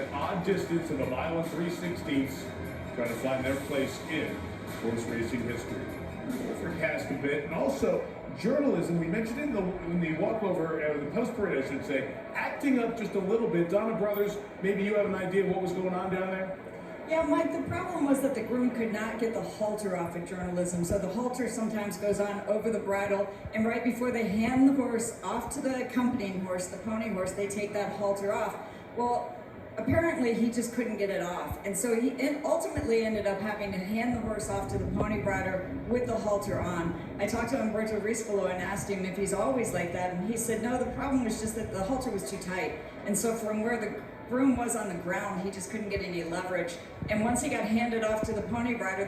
that odd distance of a mile and 3/16, trying to find their place in horse racing history. We'll forecast a bit, and also journalism. We mentioned in the walkover, the post parade, I should say, acting up just a little bit. Donna Brothers, maybe you have an idea of what was going on down there? Yeah, Mike, the problem was that the groom could not get the halter off at journalism. So the halter sometimes goes on over the bridle, and right before they hand the horse off to the accompanying horse, the pony horse, they take that halter off. Well, apparently he just couldn't get it off. And so he ultimately ended up having to hand the horse off to the pony rider with the halter on. I talked to Umberto Rispolo and asked him if he's always like that, and he said no, the problem was just that the halter was too tight. And so from where the groom was on the ground, he just couldn't get any leverage. And once he got handed off to the pony rider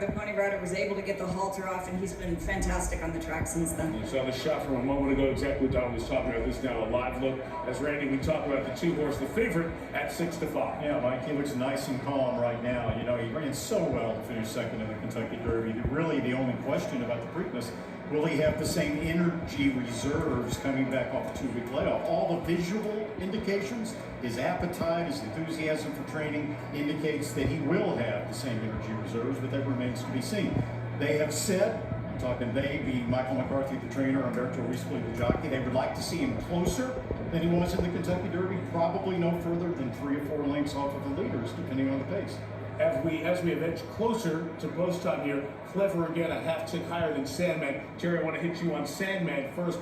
was able to get the halter off, and he's been fantastic on the track since then. You saw the shot from a moment ago, exactly what Don was talking about. This now a live look. As Randy, we talk about the 2-horse, the favorite at 6-5. Yeah, Mike, he looks nice and calm right now. You know, he ran so well to finish second in the Kentucky Derby. Really, the only question about the Preakness, will he have the same energy reserves coming back off the 2-week layoff? All the visual indications, his appetite, his enthusiasm for training indicates that he will have the same energy reserves, but that remains to be seen. They have said, I'm talking they, being Michael McCarthy, the trainer, Umberto Rispoli, the jockey, they would like to see him closer than he was in the Kentucky Derby, probably no further than 3 or 4 lengths off of the leaders, depending on the pace. As we have edged closer to post time here, Clever again a half tick higher than Sandman. Jerry, I want to hit you on Sandman first.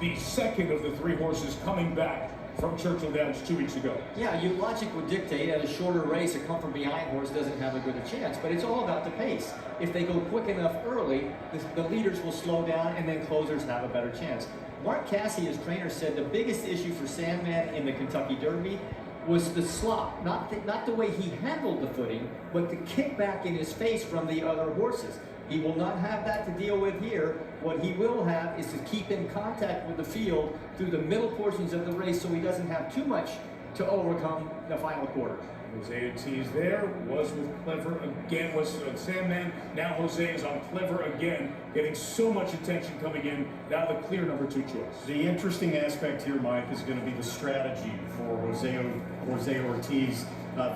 The second of the 3 horses coming back from Churchill Downs 2 weeks ago. Yeah, your logic would dictate at a shorter race, a come from behind horse doesn't have a good a chance, but it's all about the pace. If they go quick enough early, the leaders will slow down and then closers have a better chance. Mark Cassey, his trainer, said the biggest issue for Sandman in the Kentucky Derby was the slop, not the way he handled the footing, but the kickback in his face from the other horses. He will not have that to deal with here. What he will have is to keep in contact with the field through the middle portions of the race so he doesn't have too much to overcome the final quarter. Jose Ortiz there was with Clever again, was Sandman. Now Jose is on Clever again, getting so much attention coming in. Now the clear number 2 choice. The interesting aspect here, Mike, is going to be the strategy for Jose Ortiz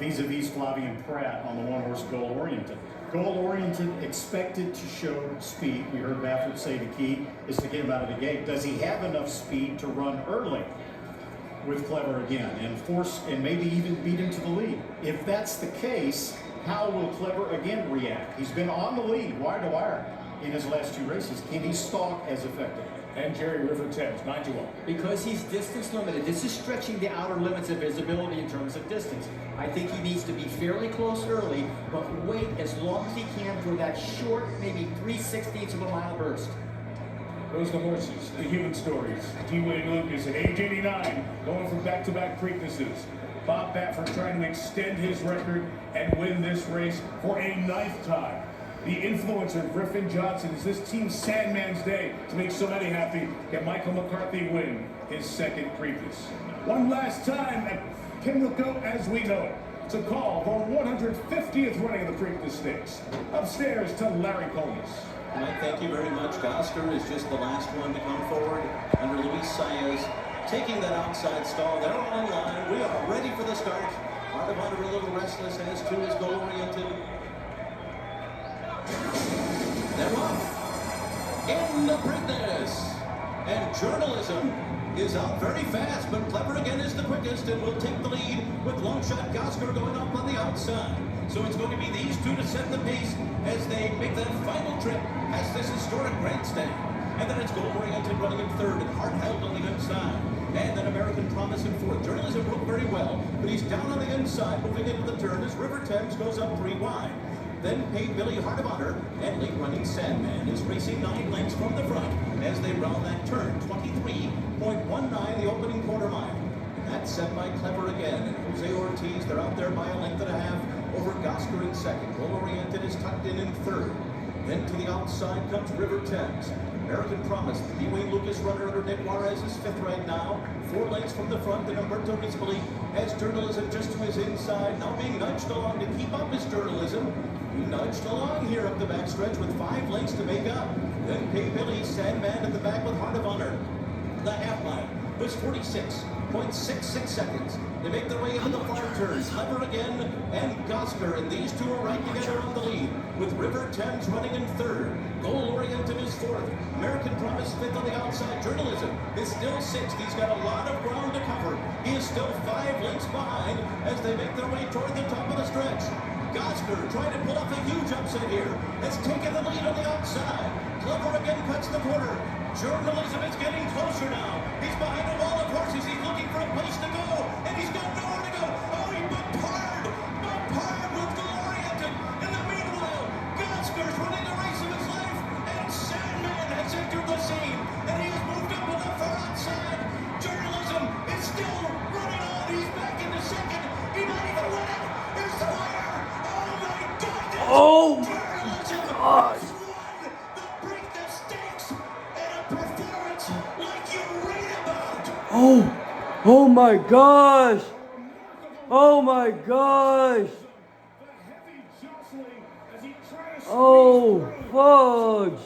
vis-a-vis Flavien Prat on the 1-horse Goal Oriented. Goal Oriented expected to show speed. We heard Baffert say the key is to get him out of the gate. Does he have enough speed to run early with Clever again and force and maybe even beat him to the lead? If that's the case, how will Clever again react? He's been on the lead wire to wire in his last 2 races. Can he stalk as effectively? And Jerry, River Thames, 9-1. Because he's distance limited. This is stretching the outer limits of his ability in terms of distance. I think he needs to be fairly close early, but wait as long as he can for that short, maybe 3/16 of a mile burst. Those are the horses, the human stories. D. Wayne Lucas at age 89, going for back-to-back Preaknesses. Bob Baffert trying to extend his record and win this race for a 9th time. The influencer, Griffin Johnson, is this team Sandman's day to make so many happy. Can Michael McCarthy win his 2nd Preakness? One last time at Pimlico as we know it. To call the 150th running of the Preakness Stakes. Upstairs to Larry Comas. Mike, thank you very much. Gosker is just the last one to come forward under Luis Saez, taking that outside stall. They're all in line. We are ready for the start. Heart of Honor a little restless, as to his goal oriented. They're off in the Preakness. And journalism is out very fast, but Clever again is the quickest and will take the lead with long shot Gosker going up on the outside. So it's going to be these 2 to set the pace as they make that final trip past this historic grandstand. And then it's Goal Oriented running in 3rd and Hard Held on the inside. And then American Promise in 4th. Journalism broke very well, but he's down on the inside moving into the turn as River Thames goes up 3 wide. Then Paid Billy, Heart of Honor, and late running Sandman is racing 9 lengths from the front as they round that turn. 23.19 the opening quarter mile. That's set by Clever again. And Jose Ortiz, they're out there by a length and a half over Gosker in 2nd. Goal Oriented is tucked in 3rd. Then to the outside comes River Thames. American Promise, the D. Wayne Lucas runner under Nick Juarez is 5th right now. 4 lengths from the front, then Umberto Rispoli has Journalism just to his inside, now being nudged along to keep up his Journalism. He nudged along here up the backstretch with 5 lengths to make up. Then Pay Billy, Sandman at the back with Heart of Honor. The half mile. was 46.66 seconds. They make their way into the far turn. Clever again, and Gosker, and these two are right together on the lead, with River Thames running in third. Goal-oriented is fourth. American Promise fifth on the outside. Journalism is still sixth. He's got a lot of ground to cover. He is still 5 lengths behind as they make their way toward the top of the stretch. Gosker trying to pull off a huge upset here. Has taken the lead on the outside. Clever again cuts the corner. Journalism is getting closer now. He's behind a wall of horses. He's looking for a place to go, and he's got nowhere to go. Oh, he bumped hard with Goal-oriented. In the meanwhile, Gosker's running the race of his life, and Sandman has entered the scene, and he has moved up on the far outside. Journalism is still running on. He's back into second. He might even win it. Here's the winner. Oh my goodness! Oh my Journalism gosh. has won the Preakness Stakes in a performance like you read about. Oh my gosh. Oh my gosh. The heavy jostling as he tries to Oh squeeze through. fudge.